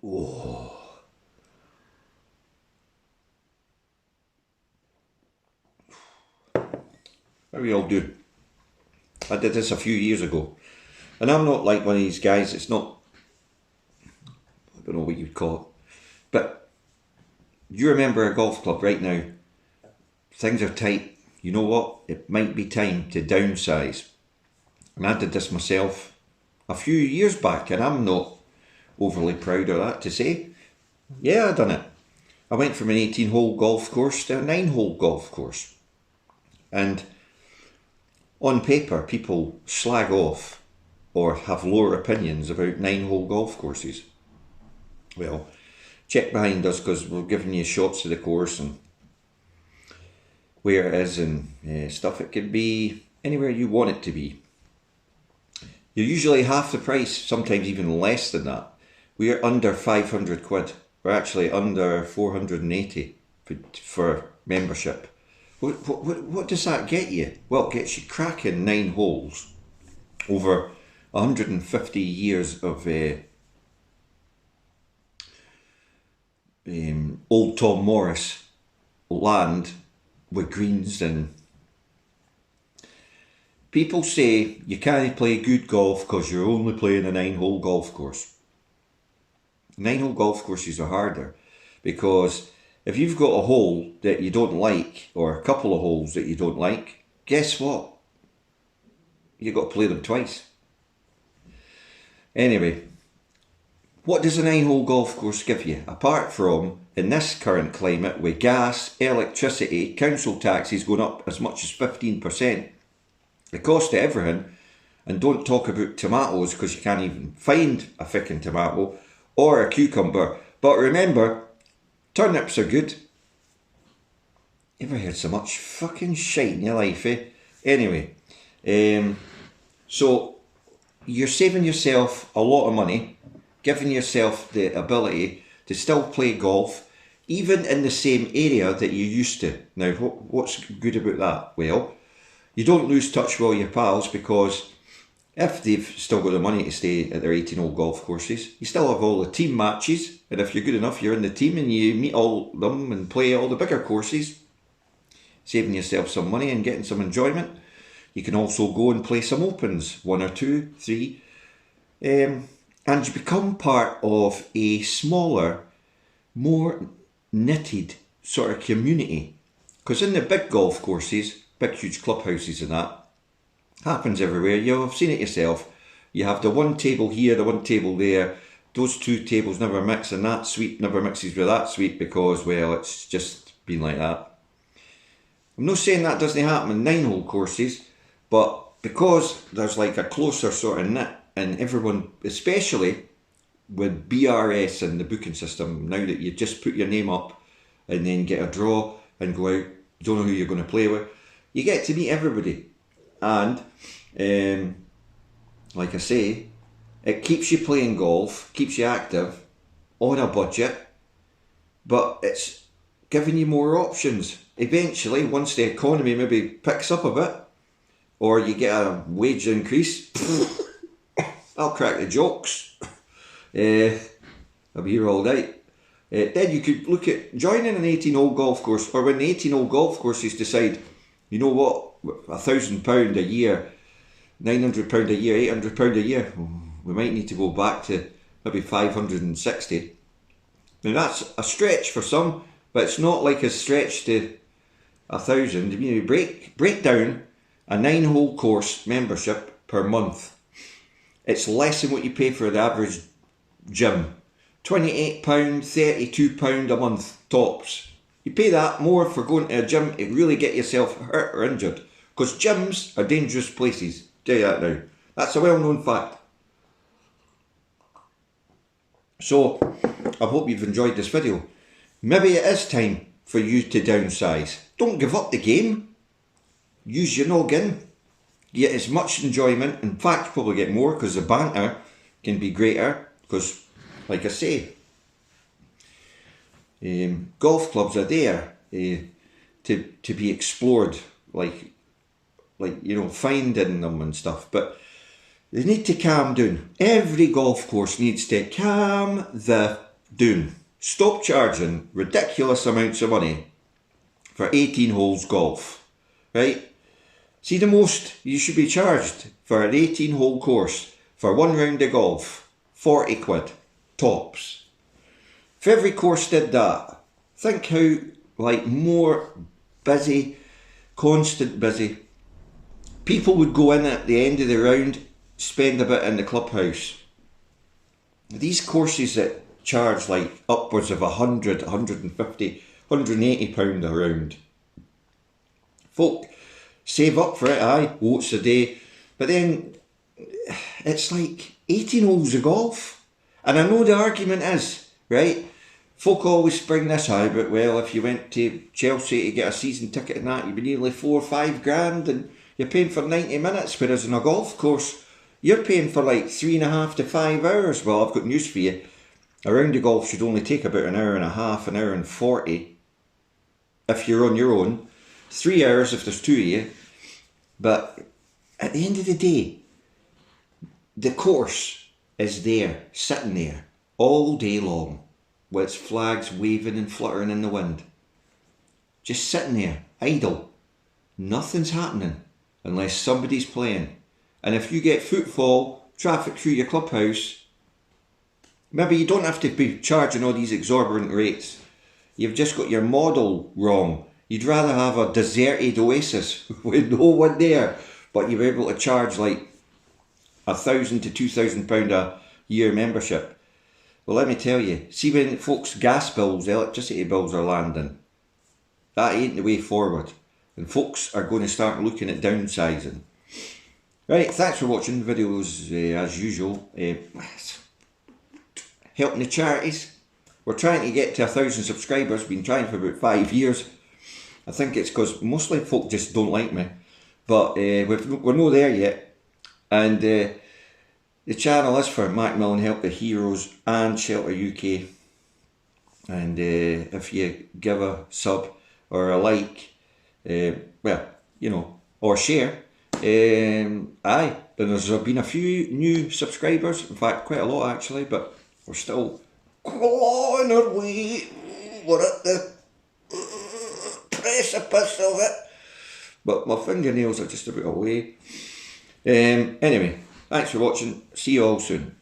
Oh, how we all do. I did this a few years ago, and I'm not like one of these guys. It's not. I don't know what you'd call it, but you remember a golf club right now. Things are tight. You know what? It might be time to downsize. And I did this myself a few years back, and I'm not overly proud of that to say. Yeah, I done it. I went from an 18-hole golf course to a 9-hole golf course. And on paper, people slag off or have lower opinions about 9-hole golf courses. Well, check behind us because we're giving you shots of the course and where it is and stuff. It could be anywhere you want it to be. You're usually half the price, sometimes even less than that. We're under 500 quid. We're actually under 480 for membership. What does that get you? Well, it gets you cracking 9 holes over 150 years of old Tom Morris land with greens. And people say you can't play good golf because you're only playing a 9-hole golf course. 9-hole golf courses are harder because if you've got a hole that you don't like or a couple of holes that you don't like, guess what? You've got to play them twice. Anyway, what does a 9-hole golf course give you? Apart from, in this current climate, with gas, electricity, council taxes going up as much as 15%, the cost of everything, and don't talk about tomatoes because you can't even find a ficking tomato or a cucumber. But remember, turnips are good. Ever heard so much fucking shite in your life, eh? Anyway, so you're saving yourself a lot of money, giving yourself the ability to still play golf, even in the same area that you used to. Now, what's good about that? Well, you don't lose touch with all your pals because if they've still got the money to stay at their 18-hole golf courses, you still have all the team matches, and if you're good enough, you're in the team and you meet all them and play all the bigger courses, saving yourself some money and getting some enjoyment. You can also go and play some opens, 1 or 2, 3, and you become part of a smaller, more knitted sort of community. Because in the big golf courses, big huge clubhouses and that, happens everywhere. You've seen it yourself. You have the one table here, the one table there. Those two tables never mix, and that suite never mixes with that suite because, well, it's just been like that. I'm not saying that doesn't happen in 9-hole courses, but because there's like a closer sort of knit, and everyone, especially with BRS and the booking system, now that you just put your name up and then get a draw and go out, you don't know who you're going to play with, you get to meet everybody. And like I say, it keeps you playing golf, keeps you active on a budget, but it's giving you more options. Eventually, once the economy maybe picks up a bit, or you get a wage increase, I'll crack the jokes. I'll be here all night. Then you could look at joining an 18-hole golf course, or when the 18-hole golf courses decide, you know what, £1,000 a year, £900 a year, £800 a year, we might need to go back to maybe 560. Now that's a stretch for some, but it's not like a stretch to 1,000. You break down a 9-hole course membership per month. It's less than what you pay for the average gym. £28, £32 a month tops. You pay that more for going to a gym to really get yourself hurt or injured. Because gyms are dangerous places. Tell you that now. That's a well-known fact. So, I hope you've enjoyed this video. Maybe it is time for you to downsize. Don't give up the game. Use your noggin. Get as much enjoyment. In fact, probably get more because the banter can be greater. Because, like I say, golf clubs are there to be explored, like you know, finding them and stuff, but they need to calm down. Every golf course needs to calm the doing? Stop charging ridiculous amounts of money for 18 holes golf, right? See, the most you should be charged for an 18 hole course for one round of golf, 40 quid, tops. If every course did that, think how more busy, constant busy, people would go in at the end of the round, spend a bit in the clubhouse. These courses that charge upwards of 100, 150, 180 pound a round. Folk save up for it, aye, votes a day, but then it's 18 holes of golf. And I know the argument is, right, folk always bring this out, but well, if you went to Chelsea to get a season ticket and that, you'd be nearly 4 or 5 grand and you're paying for 90 minutes, whereas on a golf course, you're paying for 3.5 to 5 hours. Well, I've got news for you. A round of golf should only take about an hour and a half, an hour and 40 if you're on your own. 3 hours if there's 2 of you. But at the end of the day, the course is there, sitting there, all day long, with its flags waving and fluttering in the wind. Just sitting there, idle. Nothing's happening unless somebody's playing. And if you get footfall, traffic through your clubhouse, maybe you don't have to be charging all these exorbitant rates. You've just got your model wrong. You'd rather have a deserted oasis with no one there, but you're able to charge £1,000 to £2,000 a year membership. Well, let me tell you, see when folks' gas bills, electricity bills are landing, that ain't the way forward. And folks are going to start looking at downsizing. Right, thanks for watching the videos as usual. Helping the charities. We're trying to get to 1,000 subscribers, been trying for about 5 years. I think it's because mostly folk just don't like me. But we're not there yet. And the channel is for Macmillan Help the Heroes and Shelter UK. And if you give a sub or a like, well, you know, or share, aye, then there's been a few new subscribers, in fact quite a lot actually, but we're still clawing our way. We're at the precipice of it, but my fingernails are just about away. Anyway, thanks for watching, see you all soon.